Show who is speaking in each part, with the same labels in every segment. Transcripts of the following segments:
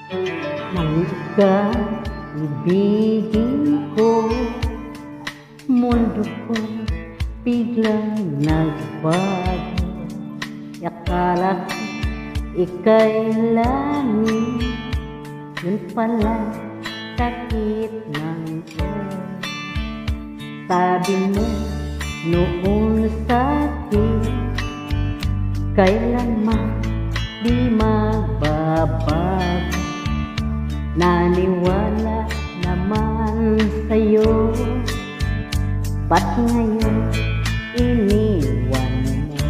Speaker 1: Nang ikaw, ibigin ko, mundo ko biglang nagbago. Akala ko ika'y langit, yun pala sakit ng ulo. Sabi mo noon sa'kin, kailanman di magbabago. Naniwala naman sa'yo, ba't ngayon iniwan mo?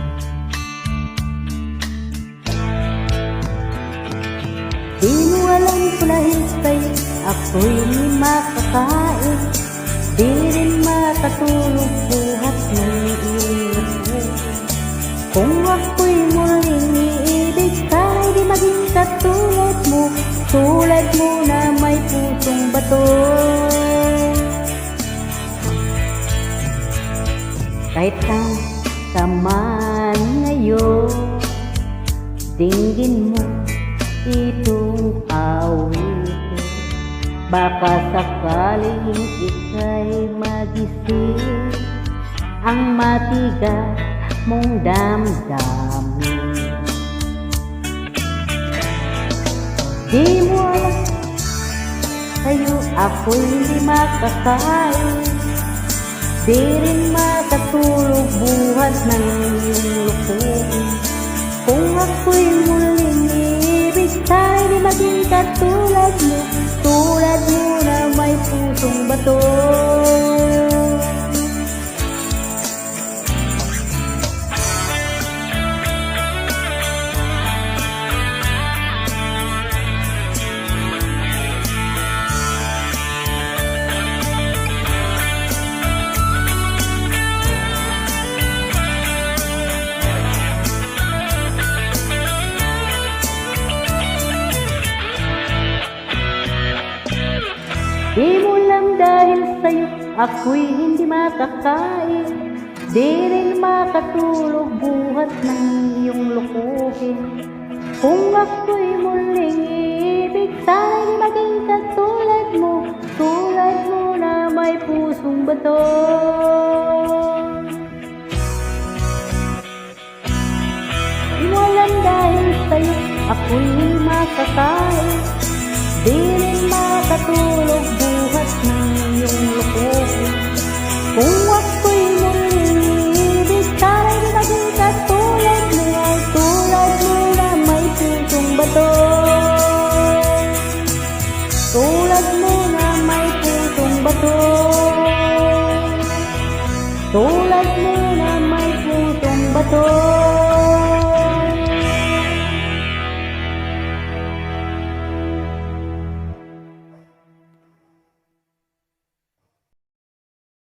Speaker 1: Di mo alam dahil sa'yo ako'y di makakain, di rin makatulog buhat ng iyong puso. Kung ako'y muling iibig, sana'y di maging katulad mo, tulad mo na may pusong bato. Kahit ang taman ngayon, dinggin mo itong awit. Baka sakaling ika'y magising ang matigas mong damdamin. Di mo alam, sa'yo ako'y hindi makakain, di rin makatulog buhat ng iyong lukuhin. Kung ako'y muling iibig, sana'y di maging katulad mo, tulad mo na may pusong bato. Di mo lang dahil sa'yo ako'y hindi makakain, di rin makatulog buhat ng iyong lukuhin. Kung ako'y muling iibig, sana'y di maging katulad mo, tulad mo na may pusong bato. Di mo lang dahil sa'yo ako'y hindi makakain, di rin makatulog buhat ng iyong lukuhin. Kung ako'y muling iibig, sana'y di maging katulad mo, tulad mo na may pusong bato. Tulad mo na may pusong bato, tulad mo na may pusong bato.